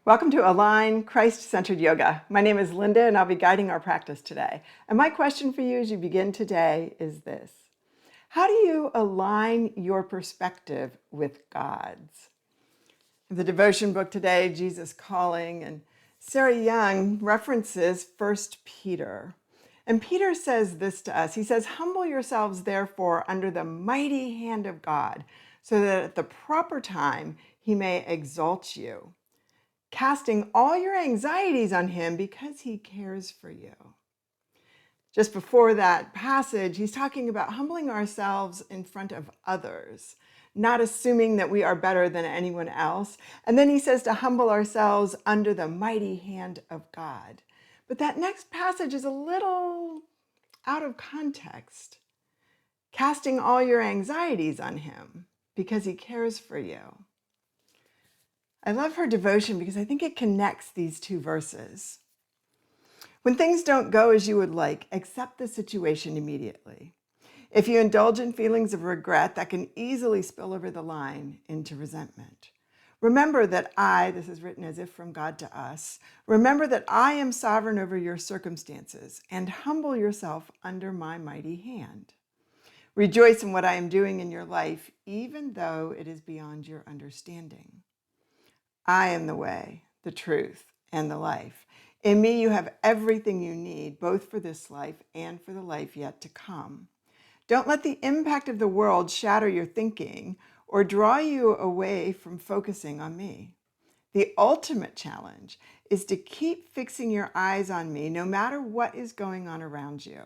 Welcome to Align Christ-Centered Yoga. My name is Linda and I'll be guiding our practice today. And my question for you as you begin today is this: how do you align your perspective with God's? The devotion book today, Jesus Calling, and Sarah Young references 1 Peter. And Peter says this to us. He says, "Humble yourselves therefore under the mighty hand of God, so that at the proper time he may exalt you, casting all your anxieties on him because he cares for you." Just before that passage, he's talking about humbling ourselves in front of others, not assuming that we are better than anyone else. And then he says to humble ourselves under the mighty hand of God. But that next passage is a little out of context. Casting all your anxieties on him because he cares for you. I love her devotion because I think it connects these two verses. When things don't go as you would like, accept the situation immediately. If you indulge in feelings of regret, that can easily spill over the line into resentment. Remember that this is written as if from God to us, remember that I am sovereign over your circumstances, and humble yourself under my mighty hand. Rejoice in what I am doing in your life, even though it is beyond your understanding. I am the way, the truth, and the life. In me you have everything you need, both for this life and for the life yet to come. Don't let the impact of the world shatter your thinking or draw you away from focusing on me. The ultimate challenge is to keep fixing your eyes on me no matter what is going on around you.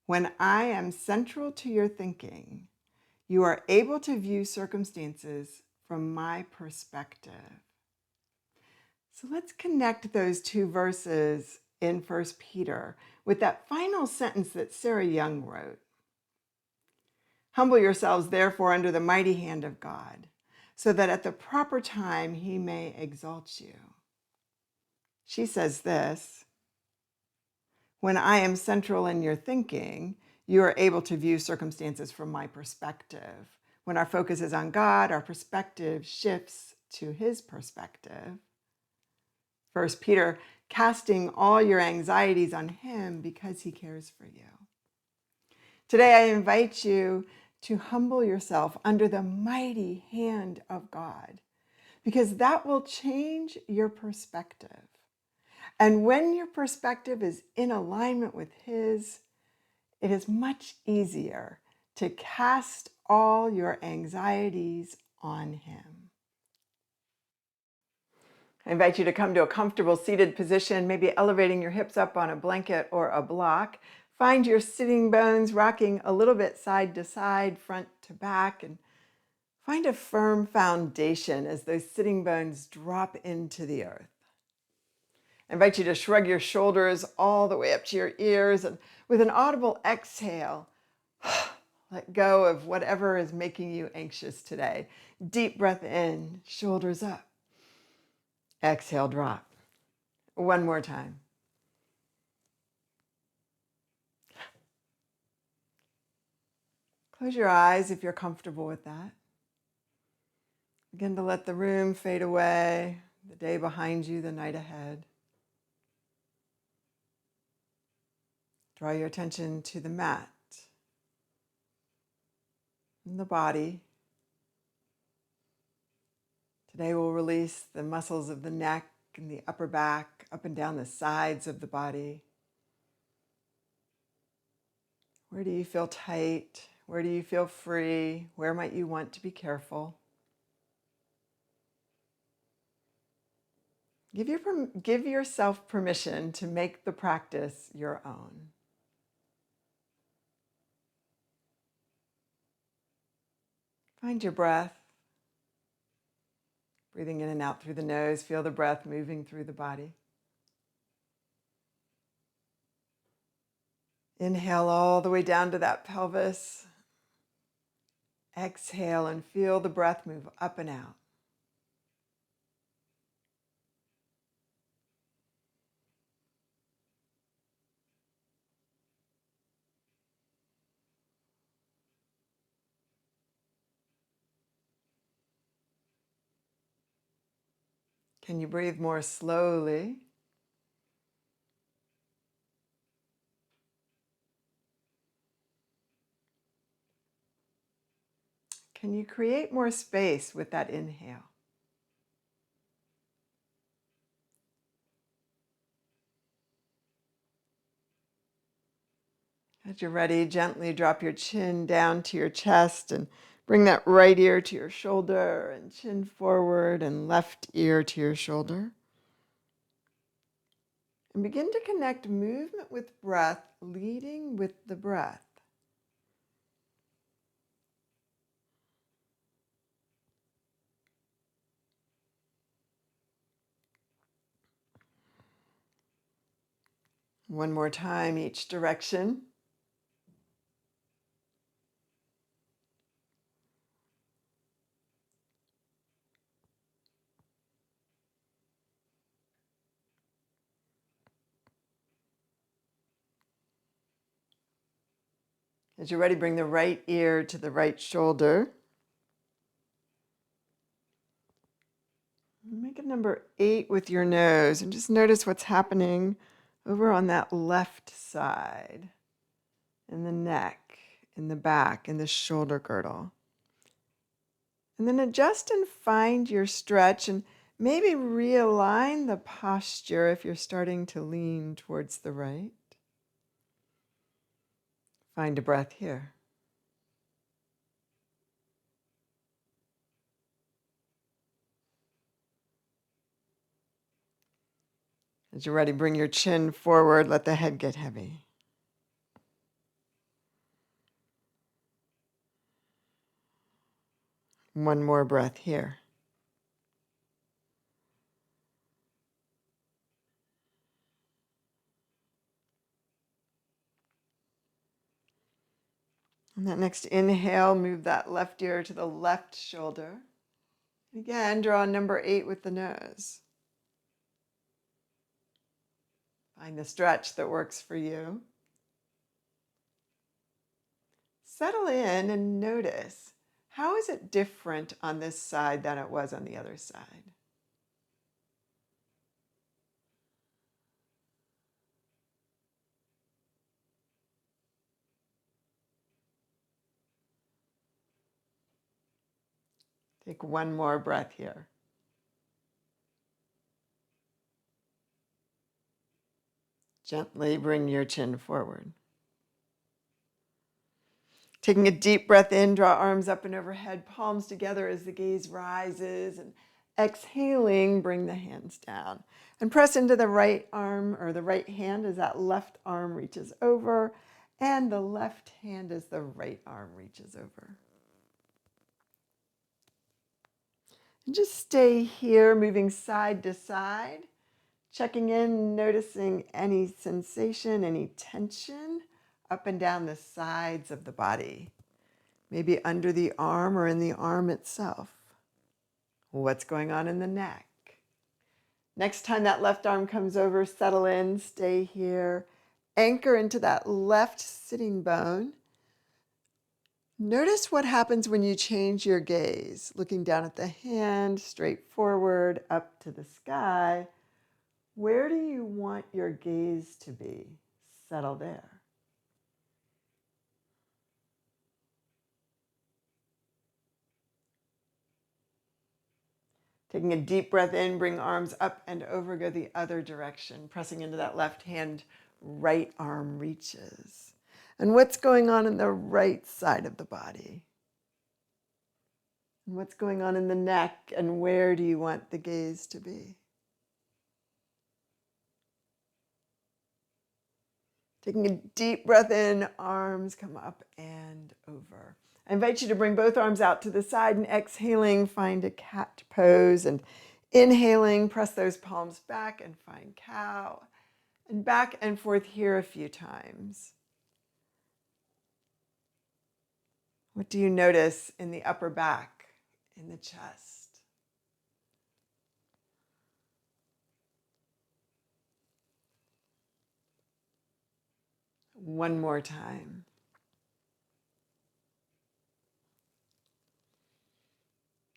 When I am central to your thinking, you are able to view circumstances from my perspective. So let's connect those two verses in 1 Peter with that final sentence that Sarah Young wrote. Humble yourselves therefore under the mighty hand of God, so that at the proper time he may exalt you. She says this: when I am central in your thinking, you are able to view circumstances from my perspective. When our focus is on God, our perspective shifts to his perspective. 1 Peter, casting all your anxieties on him because he cares for you. Today, I invite you to humble yourself under the mighty hand of God, because that will change your perspective. And when your perspective is in alignment with his, it is much easier to cast all your anxieties on him. I invite you to come to a comfortable seated position, maybe elevating your hips up on a blanket or a block. Find your sitting bones rocking a little bit side to side, front to back, and find a firm foundation as those sitting bones drop into the earth. I invite you to shrug your shoulders all the way up to your ears, and with an audible exhale, let go of whatever is making you anxious today. Deep breath in, shoulders up. Exhale, drop. One more time. Close your eyes if you're comfortable with that. Begin to let the room fade away, the day behind you, the night ahead. Draw your attention to the mat and the body. Today we'll release the muscles of the neck and the upper back, up and down the sides of the body. Where do you feel tight? Where do you feel free? Where might you want to be careful? Give yourself permission to make the practice your own. Find your breath. Breathing in and out through the nose. Feel the breath moving through the body. Inhale all the way down to that pelvis. Exhale and feel the breath move up and out. Can you breathe more slowly? Can you create more space with that inhale? As you're ready, gently drop your chin down to your chest and bring that right ear to your shoulder and chin forward and left ear to your shoulder. And begin to connect movement with breath, leading with the breath. One more time, each direction. As you're ready, bring the right ear to the right shoulder. Make a number 8 with your nose and just notice what's happening over on that left side, in the neck, in the back, in the shoulder girdle. And then adjust and find your stretch and maybe realign the posture if you're starting to lean towards the right. Find a breath here. As you're ready, bring your chin forward, let the head get heavy. One more breath here. On that next inhale, move that left ear to the left shoulder. Again, draw number 8 with the nose. Find the stretch that works for you. Settle in and notice, how is it different on this side than it was on the other side? Take one more breath here. Gently bring your chin forward. Taking a deep breath in, draw arms up and overhead, palms together as the gaze rises. And exhaling, bring the hands down. And press into the right arm or the right hand as that left arm reaches over. And the left hand as the right arm reaches over. And just stay here, moving side to side. Checking in, noticing any sensation, any tension up and down the sides of the body. Maybe under the arm or in the arm itself. What's going on in the neck? Next time that left arm comes over, settle in, stay here. Anchor into that left sitting bone. Notice what happens when you change your gaze, looking down at the hand, straight forward, up to the sky. Where do you want your gaze to be? Settle there. Taking a deep breath in, bring arms up and over, go the other direction, pressing into that left hand, right arm reaches. And what's going on in the right side of the body? And what's going on in the neck, and where do you want the gaze to be? Taking a deep breath in, arms come up and over. I invite you to bring both arms out to the side and exhaling, find a cat pose. And inhaling, press those palms back and find cow. And back and forth here a few times. What do you notice in the upper back, in the chest? One more time.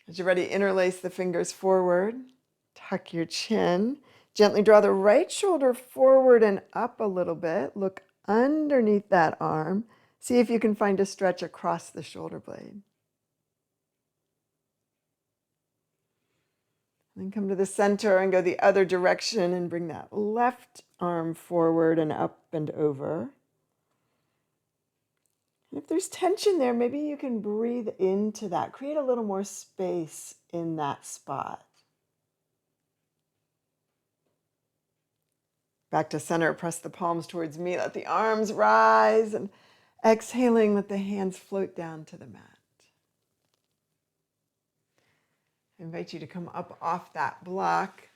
As you're ready, interlace the fingers forward, tuck your chin. Gently draw the right shoulder forward and up a little bit. Look underneath that arm. See if you can find a stretch across the shoulder blade. Then come to the center and go the other direction and bring that left arm forward and up and over. If there's tension there, maybe you can breathe into that. Create a little more space in that spot. Back to center, press the palms towards me. Let the arms rise and exhaling, let the hands float down to the mat. I invite you to come up off that block.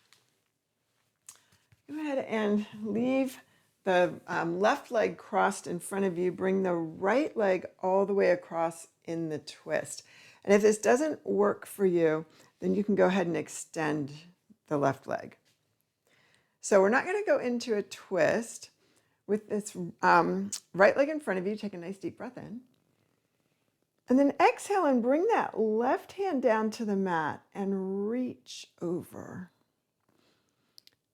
Go ahead and leave the left leg crossed in front of you. Bring the right leg all the way across in the twist. And if this doesn't work for you, then you can go ahead and extend the left leg. So we're not going to go into a twist. With this right leg in front of you, take a nice deep breath in. And then exhale and bring that left hand down to the mat and reach over.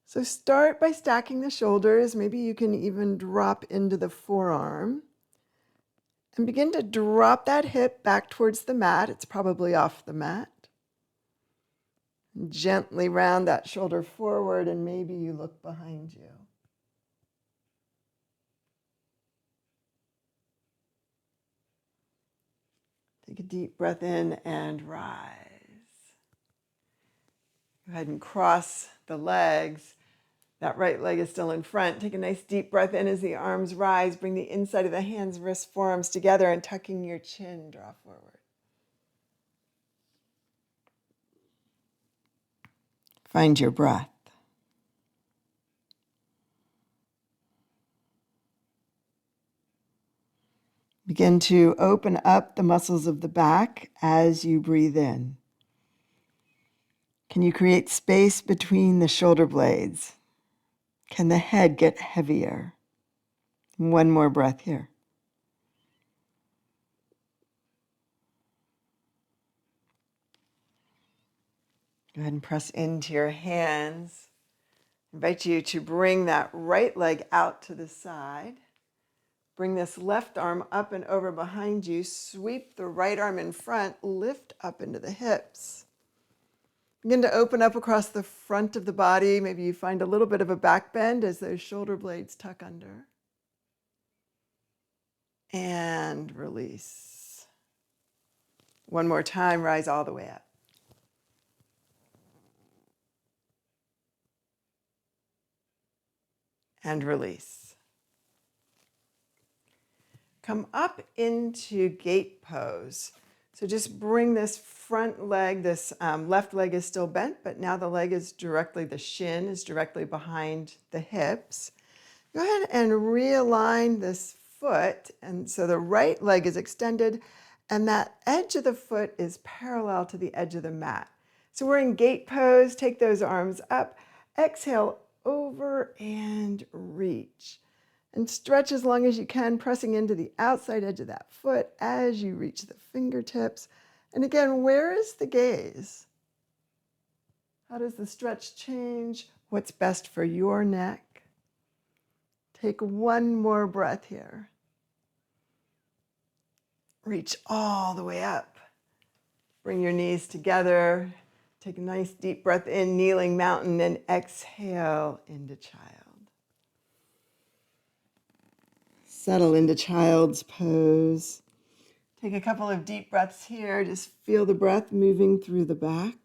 So start by stacking the shoulders. Maybe you can even drop into the forearm. And begin to drop that hip back towards the mat. It's probably off the mat. Gently round that shoulder forward and maybe you look behind you. Take a deep breath in and rise. Go ahead and cross the legs. That right leg is still in front. Take a nice deep breath in as the arms rise. Bring the inside of the hands, wrists, forearms together and tucking your chin, draw forward. Find your breath. Begin to open up the muscles of the back as you breathe in. Can you create space between the shoulder blades? Can the head get heavier? One more breath here. Go ahead and press into your hands. I invite you to bring that right leg out to the side. Bring this left arm up and over behind you. Sweep the right arm in front. Lift up into the hips. Begin to open up across the front of the body. Maybe you find a little bit of a back bend as those shoulder blades tuck under. And release. One more time, rise all the way up. And release. Come up into gate pose. So just bring this front leg, this left leg is still bent, but now the leg is directly, the shin is directly behind the hips. Go ahead and realign this foot. And so the right leg is extended and that edge of the foot is parallel to the edge of the mat. So we're in gate pose. Take those arms up. Exhale over and reach. And stretch as long as you can, pressing into the outside edge of that foot as you reach the fingertips. And again, where is the gaze? How does the stretch change? What's best for your neck? Take one more breath here. Reach all the way up. Bring your knees together. Take a nice deep breath in, kneeling mountain, and exhale into child. Settle into child's pose. Take a couple of deep breaths here. Just feel the breath moving through the back.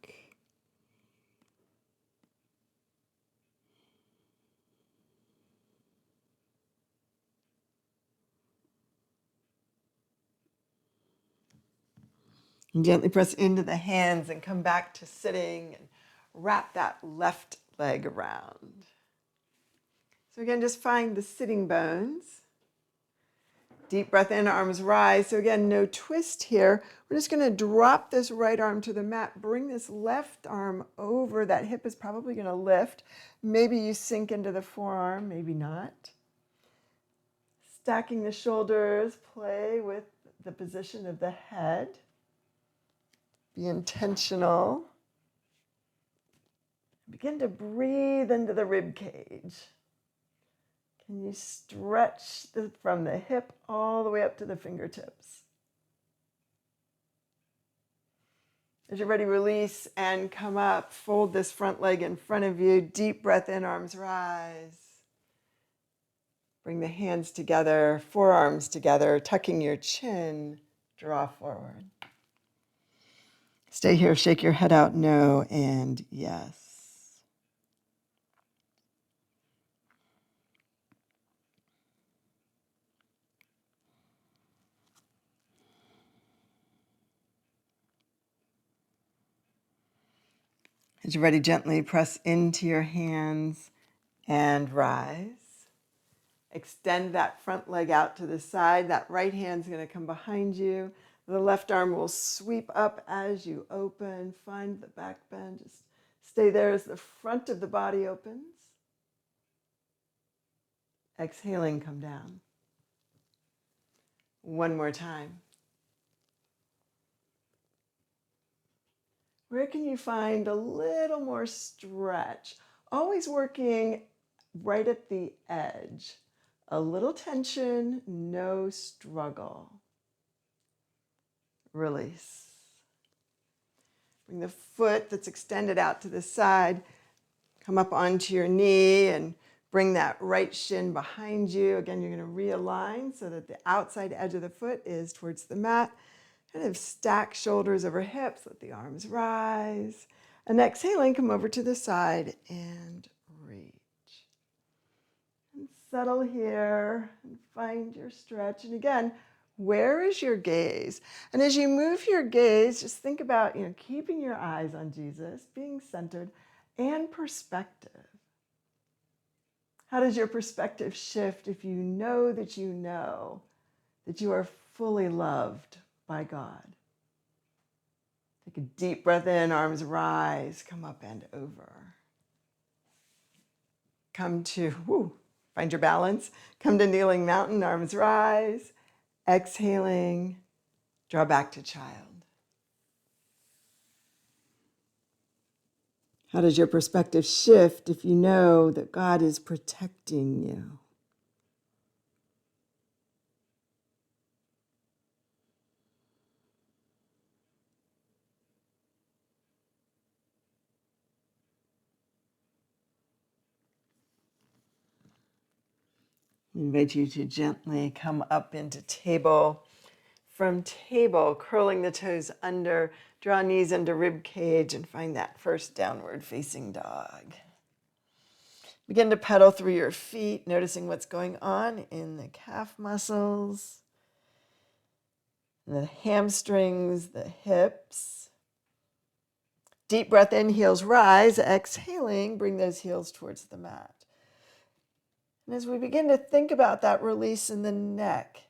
And gently press into the hands and come back to sitting and wrap that left leg around. So again, just find the sitting bones. Deep breath in, arms rise. So again, no twist here. We're just going to drop this right arm to the mat. Bring this left arm over. That hip is probably going to lift. Maybe you sink into the forearm, maybe not. Stacking the shoulders, play with the position of the head. Be intentional. Begin to breathe into the rib cage. Can you stretch from the hip all the way up to the fingertips? As you're ready, release and come up. Fold this front leg in front of you. Deep breath in, arms rise. Bring the hands together, forearms together, tucking your chin. Draw forward. Stay here, shake your head out, no and yes. As you're ready, gently press into your hands and rise. Extend that front leg out to the side. That right hand's going to come behind you. The left arm will sweep up as you open. Find the back bend. Just stay there as the front of the body opens. Exhaling, come down. One more time. Where can you find a little more stretch? Always working right at the edge. A little tension, no struggle. Release. Bring the foot that's extended out to the side. Come up onto your knee and bring that right shin behind you. Again, you're going to realign so that the outside edge of the foot is towards the mat. Kind of stack shoulders over hips. Let the arms rise. And exhaling, come over to the side and reach. And settle here and find your stretch. And again, where is your gaze? And as you move your gaze, just think about, keeping your eyes on Jesus, being centered, and perspective. How does your perspective shift if you know that you are fully loved by God? Take a deep breath in, arms rise, come up and over. Come to, find your balance. Come to kneeling mountain, arms rise. Exhaling, draw back to child. How does your perspective shift if you know that God is protecting you? I invite you to gently come up into table. From table, curling the toes under, draw knees into rib cage and find that first downward facing dog. Begin to pedal through your feet, noticing what's going on in the calf muscles, the hamstrings, the hips. Deep breath in, heels rise. Exhaling, bring those heels towards the mat. And as we begin to think about that release in the neck,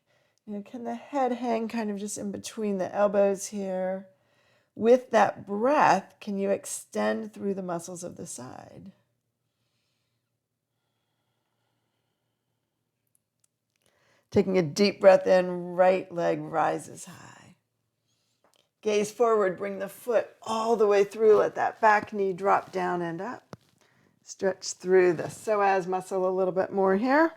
can the head hang kind of just in between the elbows here? With that breath, can you extend through the muscles of the side? Taking a deep breath in, right leg rises high. Gaze forward, bring the foot all the way through. Let that back knee drop down and up. Stretch through the psoas muscle a little bit more here.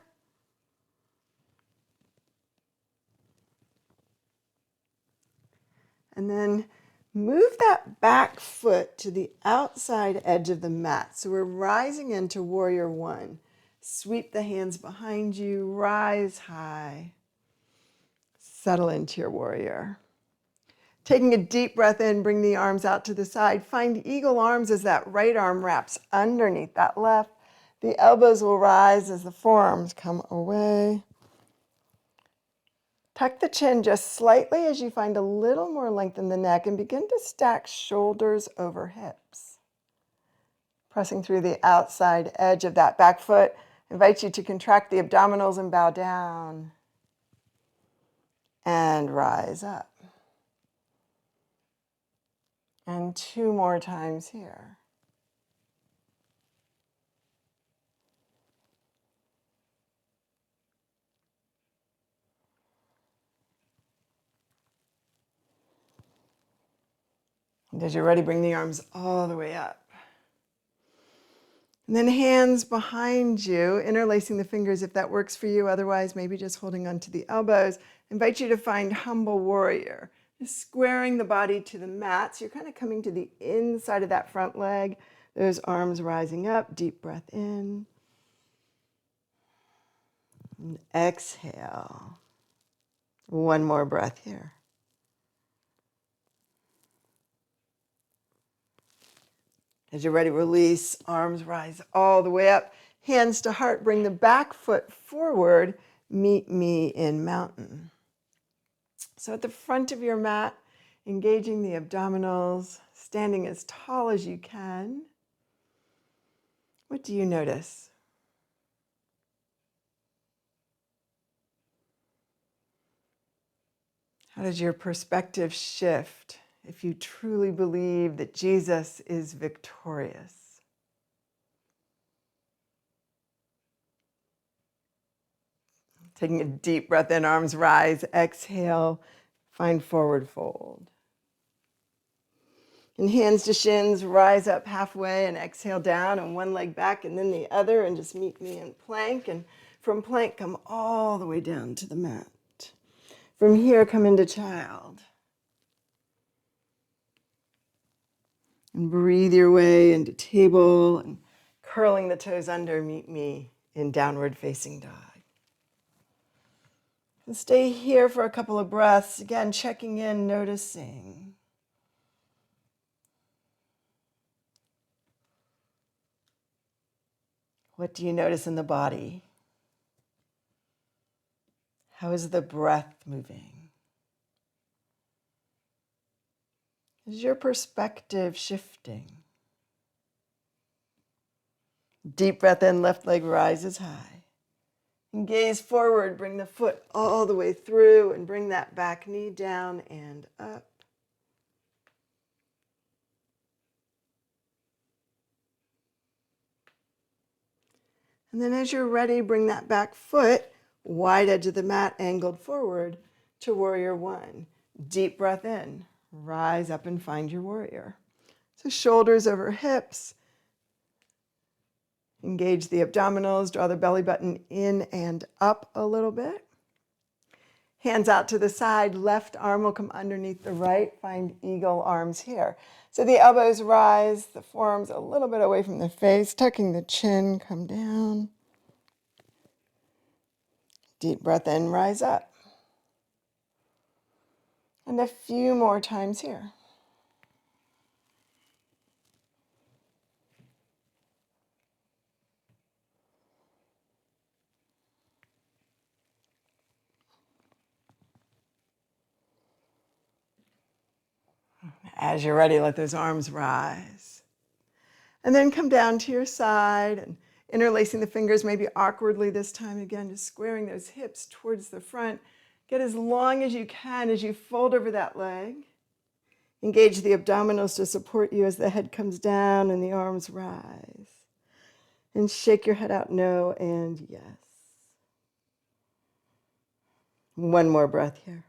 And then move that back foot to the outside edge of the mat. So we're rising into warrior one. Sweep the hands behind you, rise high. Settle into your warrior. Taking a deep breath in, bring the arms out to the side. Find eagle arms as that right arm wraps underneath that left. The elbows will rise as the forearms come away. Tuck the chin just slightly as you find a little more length in the neck and begin to stack shoulders over hips. Pressing through the outside edge of that back foot, invite you to contract the abdominals and bow down. And rise up. And two more times here. And as you're ready, bring the arms all the way up. And then hands behind you, interlacing the fingers if that works for you. Otherwise, maybe just holding onto the elbows. I invite you to find humble warrior. Just squaring the body to the mat. So you're kind of coming to the inside of that front leg. Those arms rising up. Deep breath in. And exhale. One more breath here. As you're ready, release. Arms rise all the way up. Hands to heart. Bring the back foot forward. Meet me in mountain. So at the front of your mat, engaging the abdominals, standing as tall as you can. What do you notice? How does your perspective shift if you truly believe that Jesus is victorious? Taking a deep breath in, arms rise, exhale, find forward fold. And hands to shins, rise up halfway and exhale down and one leg back and then the other and just meet me in plank. And from plank, come all the way down to the mat. From here, come into child. And breathe your way into table and curling the toes under, meet me in downward facing dog. And stay here for a couple of breaths. Again, checking in, noticing. What do you notice in the body? How is the breath moving? Is your perspective shifting? Deep breath in, left leg rises high. And gaze forward, bring the foot all the way through and bring that back knee down and up. And then as you're ready, bring that back foot, wide edge of the mat, angled forward to warrior one. Deep breath in, rise up and find your warrior. So shoulders over hips. Engage the abdominals, draw the belly button in and up a little bit. Hands out to the side, left arm will come underneath the right. Find eagle arms here. So the elbows rise, the forearms a little bit away from the face, tucking the chin, come down. Deep breath in, rise up. And a few more times here. As you're ready, let those arms rise. And then come down to your side and interlacing the fingers, maybe awkwardly this time again, just squaring those hips towards the front. Get as long as you can as you fold over that leg. Engage the abdominals to support you as the head comes down and the arms rise. And shake your head out, no and yes. One more breath here.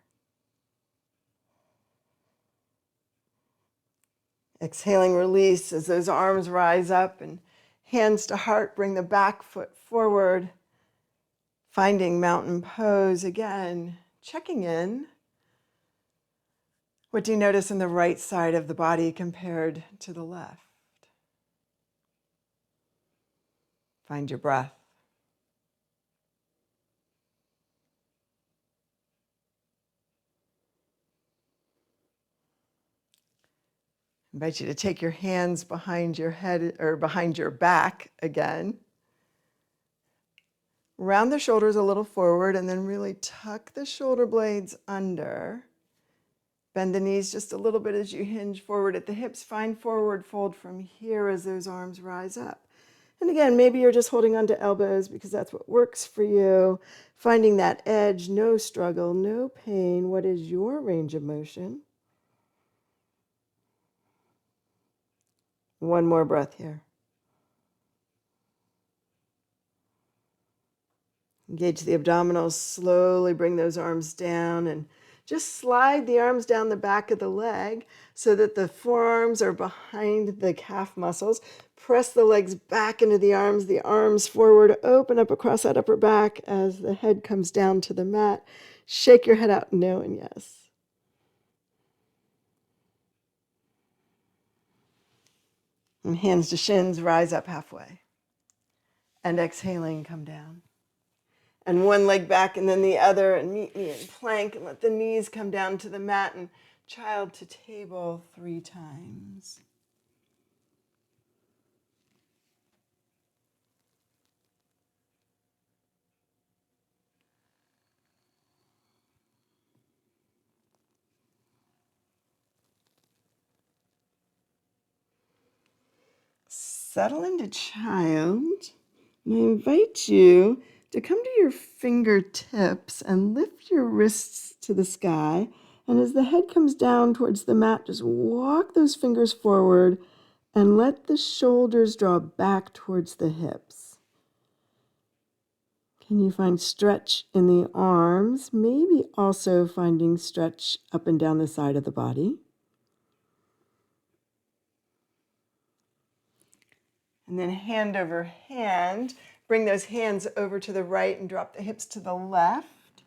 Exhaling, release as those arms rise up and hands to heart, bring the back foot forward. Finding mountain pose again, checking in. What do you notice in the right side of the body compared to the left? Find your breath. I invite you to take your hands behind your head or behind your back again. Round the shoulders a little forward and then really tuck the shoulder blades under. Bend the knees just a little bit as you hinge forward at the hips. Find forward fold from here as those arms rise up. And again, maybe you're just holding onto elbows because that's what works for you. Finding that edge, no struggle, no pain. What is your range of motion? One more breath here. Engage the abdominals, slowly bring those arms down and Just slide the arms down the back of the leg so that the forearms are behind the calf muscles. Press the legs back into the arms forward, open up across that upper back as the head comes down to the mat. Shake your head out, no and yes. And hands to shins, rise up halfway. And exhaling, come down. And one leg back and then the other, and meet me in plank, and let the knees come down to the mat, and child to table 3 times. Settle into child. And I invite you to come to your fingertips and lift your wrists to the sky. And as the head comes down towards the mat, just walk those fingers forward and let the shoulders draw back towards the hips. Can you find stretch in the arms? Maybe also finding stretch up and down the side of the body. And then hand over hand, bring those hands over to the right and drop the hips to the left.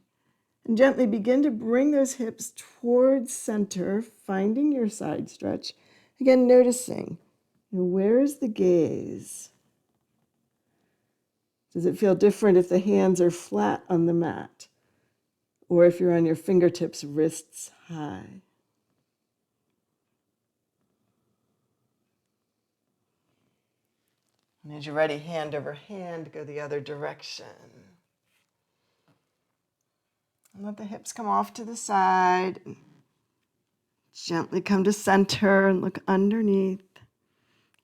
And gently begin to bring those hips towards center, finding your side stretch. Again, noticing, where is the gaze? Does it feel different if the hands are flat on the mat? Or if you're on your fingertips, wrists high? And as you're ready, hand over hand, go the other direction. And let the hips come off to the side. Gently come to center and look underneath.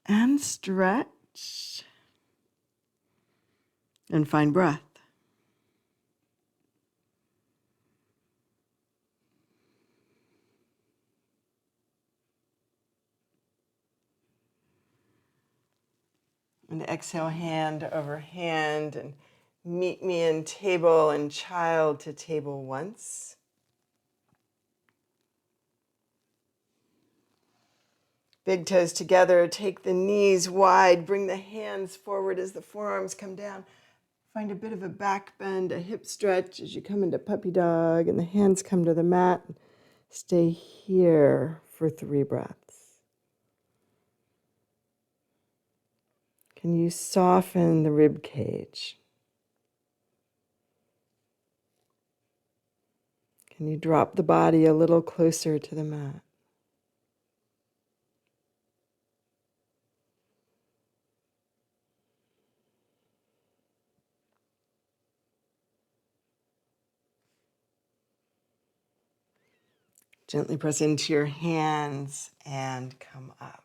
And stretch. And find breath. And exhale, hand over hand, and meet me in table and child to table once. Big toes together, take the knees wide, bring the hands forward as the forearms come down. Find a bit of a back bend, a hip stretch as you come into puppy dog, and the hands come to the mat. Stay here for 3 breaths. Can you soften the rib cage? Can you drop the body a little closer to the mat? Gently press into your hands and come up.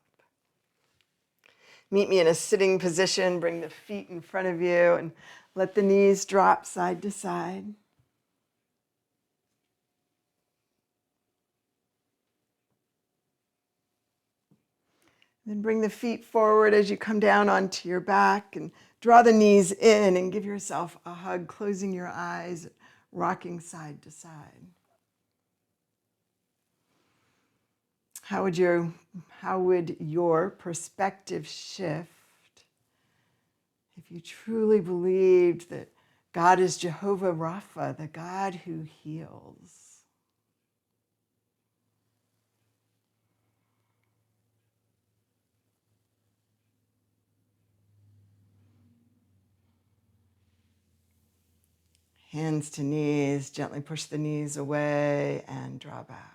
Meet me in a sitting position. Bring the feet in front of you and let the knees drop side to side. Then bring the feet forward as you come down onto your back and draw the knees in and give yourself a hug, closing your eyes, rocking side to side. How would your perspective shift if you truly believed that God is Jehovah Rapha, the God who heals? Hands to knees, gently push the knees away and draw back.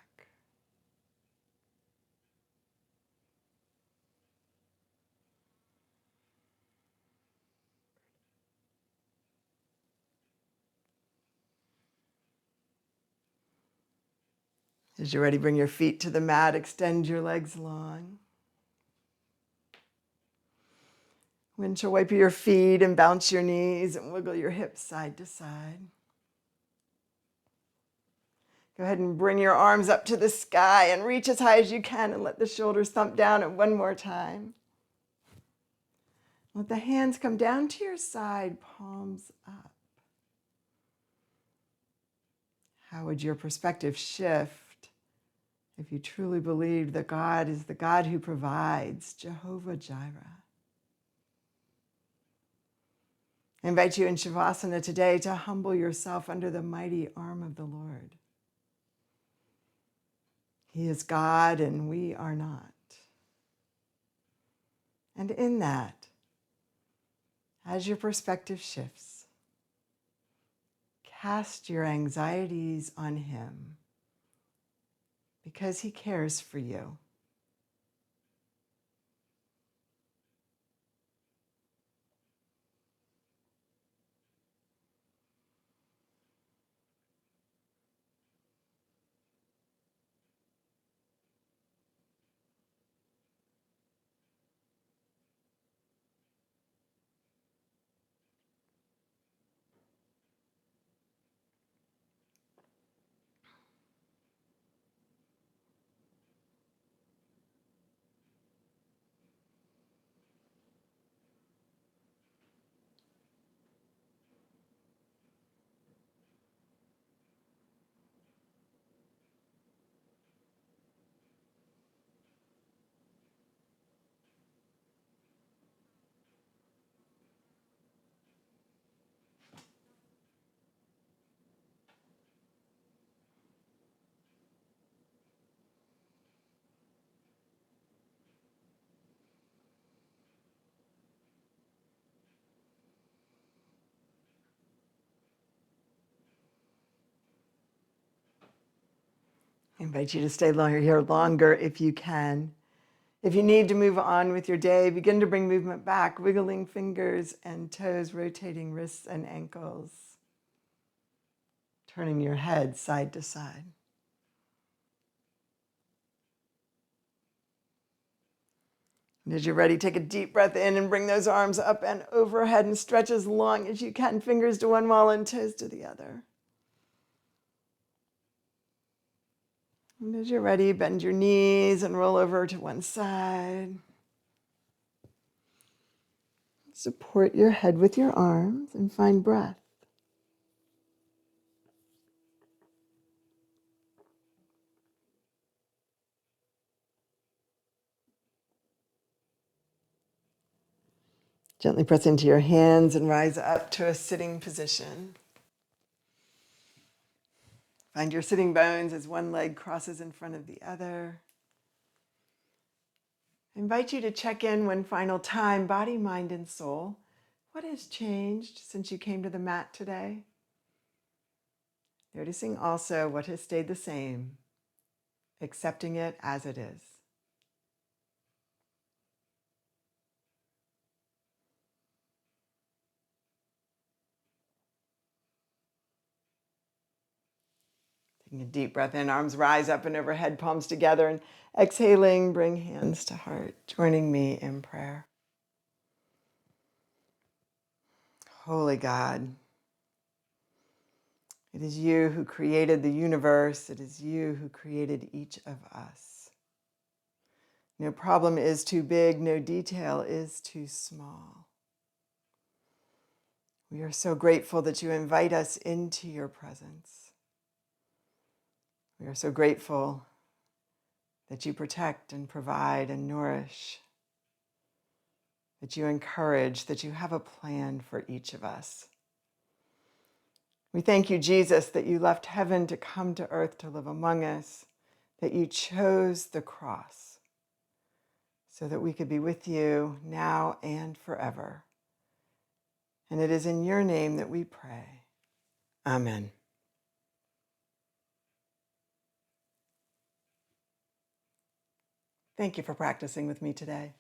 As you're ready, bring your feet to the mat, extend your legs long. Windshield wiper your feet and bounce your knees and wiggle your hips side to side. Go ahead and bring your arms up to the sky and reach as high as you can and let the shoulders thump down. And one more time. Let the hands come down to your side, palms up. How would your perspective shift if you truly believed that God is the God who provides, Jehovah Jireh? I invite you in Shavasana today to humble yourself under the mighty arm of the Lord. He is God and we are not. And in that, as your perspective shifts, cast your anxieties on Him because He cares for you. I invite you to stay here longer if you can. If you need to move on with your day, begin to bring movement back, wiggling fingers and toes, rotating wrists and ankles, turning your head side to side. And as you're ready, take a deep breath in and bring those arms up and overhead and stretch as long as you can, fingers to one wall and toes to the other. And as you're ready, bend your knees and roll over to one side. Support your head with your arms and find breath. Gently press into your hands and rise up to a sitting position. Find your sitting bones as one leg crosses in front of the other. I invite you to check in one final time, body, mind, and soul. What has changed since you came to the mat today? Noticing also what has stayed the same, accepting it as it is. Taking a deep breath in, arms rise up and overhead, palms together, and exhaling, bring hands to heart, joining me in prayer. Holy God, it is you who created the universe. It is you who created each of us. No problem is too big. No detail is too small. We are so grateful that you invite us into your presence. We are so grateful that you protect and provide and nourish, that you encourage, that you have a plan for each of us. We thank you, Jesus, that you left heaven to come to earth to live among us, that you chose the cross so that we could be with you now and forever. And it is in your name that we pray. Amen. Thank you for practicing with me today.